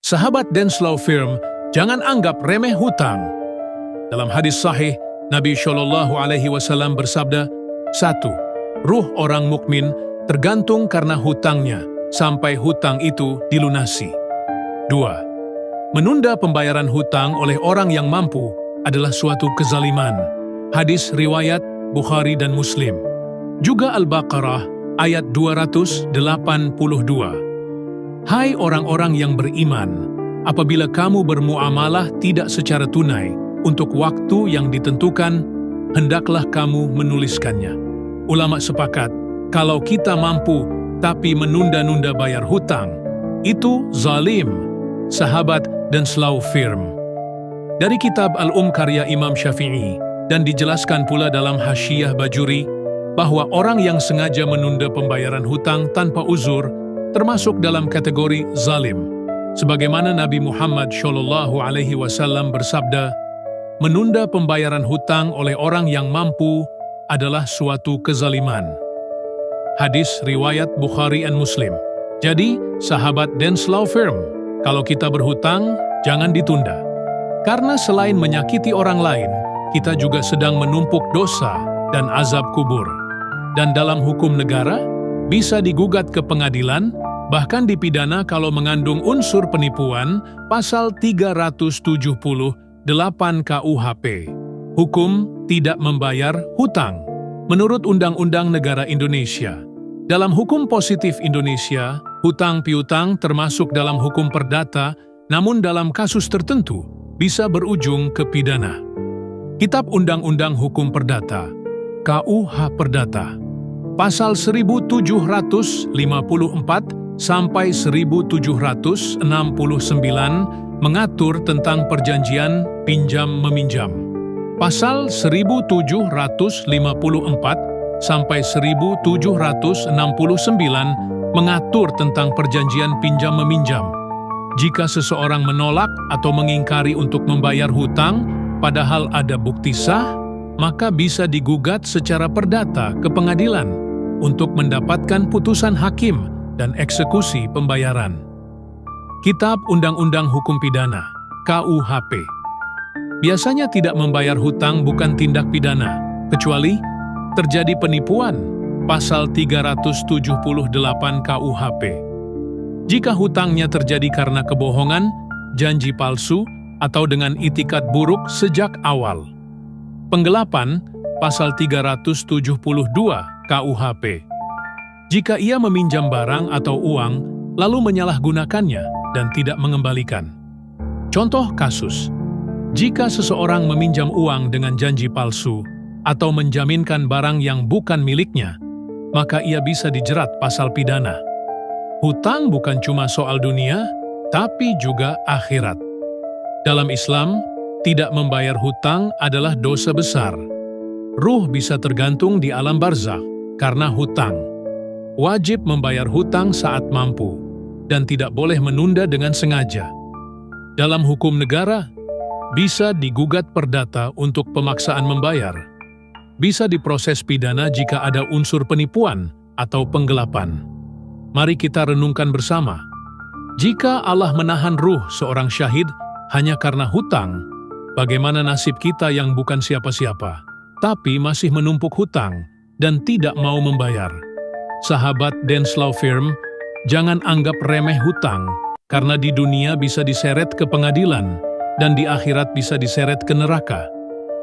Sahabat Dance Law Firm, jangan anggap remeh hutang. Dalam hadis sahih, Nabi SAW bersabda, 1. Ruh orang mukmin tergantung karena hutangnya sampai hutang itu dilunasi. 2. Menunda pembayaran hutang oleh orang yang mampu adalah suatu kezaliman. Hadis riwayat Bukhari dan Muslim. Juga Al-Baqarah ayat 282. Hai orang-orang yang beriman, apabila kamu bermuamalah tidak secara tunai untuk waktu yang ditentukan, hendaklah kamu menuliskannya. Ulama sepakat, kalau kita mampu tapi menunda-nunda bayar hutang, itu zalim. Sahabat Dance Law Firm. Dari kitab Al-karya Imam Syafi'i, dan dijelaskan pula dalam Hasyiyah Bajuri, bahwa orang yang sengaja menunda pembayaran hutang tanpa uzur termasuk dalam kategori zalim. Sebagaimana Nabi Muhammad SAW bersabda, menunda pembayaran hutang oleh orang yang mampu adalah suatu kezaliman. Hadis riwayat Bukhari dan Muslim. Jadi, sahabat Dance Law Firm, kalau kita berhutang, jangan ditunda. Karena selain menyakiti orang lain, kita juga sedang menumpuk dosa dan azab kubur. Dan dalam hukum negara, bisa digugat ke pengadilan, bahkan dipidana kalau mengandung unsur penipuan, pasal 378 KUHP. Hukum tidak membayar hutang. Menurut Undang-Undang Negara Indonesia, dalam hukum positif Indonesia, hutang piutang termasuk dalam hukum perdata, namun dalam kasus tertentu bisa berujung ke pidana. Kitab Undang-Undang Hukum Perdata, KUH Perdata, pasal 1754 sampai 1769 mengatur tentang perjanjian pinjam-meminjam. Pasal 1754 sampai 1769 mengatur tentang perjanjian pinjam-meminjam. Jika seseorang menolak atau mengingkari untuk membayar hutang, padahal ada bukti sah, maka bisa digugat secara perdata ke pengadilan untuk mendapatkan putusan hakim dan eksekusi pembayaran. Kitab Undang-Undang Hukum Pidana, KUHP. Biasanya tidak membayar hutang bukan tindak pidana, kecuali terjadi penipuan, pasal 378 KUHP. Jika hutangnya terjadi karena kebohongan, janji palsu, atau dengan itikat buruk sejak awal. Penggelapan, pasal 372 KUHP. Jika ia meminjam barang atau uang, lalu menyalahgunakannya dan tidak mengembalikan. Contoh kasus, jika seseorang meminjam uang dengan janji palsu atau menjaminkan barang yang bukan miliknya, maka ia bisa dijerat pasal pidana. Hutang bukan cuma soal dunia, tapi juga akhirat. Dalam Islam, tidak membayar hutang adalah dosa besar. Ruh bisa tergantung di alam barzakh karena hutang. Wajib membayar hutang saat mampu, dan tidak boleh menunda dengan sengaja. Dalam hukum negara, bisa digugat perdata untuk pemaksaan membayar. Bisa diproses pidana jika ada unsur penipuan atau penggelapan. Mari kita renungkan bersama. Jika Allah menahan ruh seorang syahid hanya karena hutang, bagaimana nasib kita yang bukan siapa-siapa, tapi masih menumpuk hutang dan tidak mau membayar? Sahabat Dance Law Firm, jangan anggap remeh hutang, karena di dunia bisa diseret ke pengadilan, dan di akhirat bisa diseret ke neraka.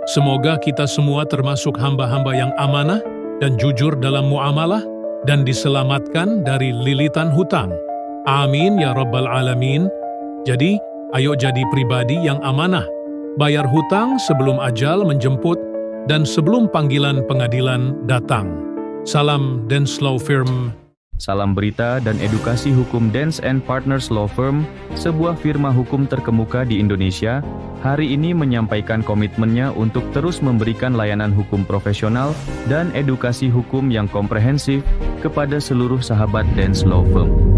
Semoga kita semua termasuk hamba-hamba yang amanah dan jujur dalam muamalah, dan diselamatkan dari lilitan hutang. Amin ya Rabbal Alamin. Jadi, ayo jadi pribadi yang amanah. Bayar hutang sebelum ajal menjemput, dan sebelum panggilan pengadilan datang. Salam Dance Law Firm. Salam berita dan edukasi hukum Dance & Partners Law Firm, sebuah firma hukum terkemuka di Indonesia, hari ini menyampaikan komitmennya untuk terus memberikan layanan hukum profesional dan edukasi hukum yang komprehensif kepada seluruh sahabat Dance Law Firm.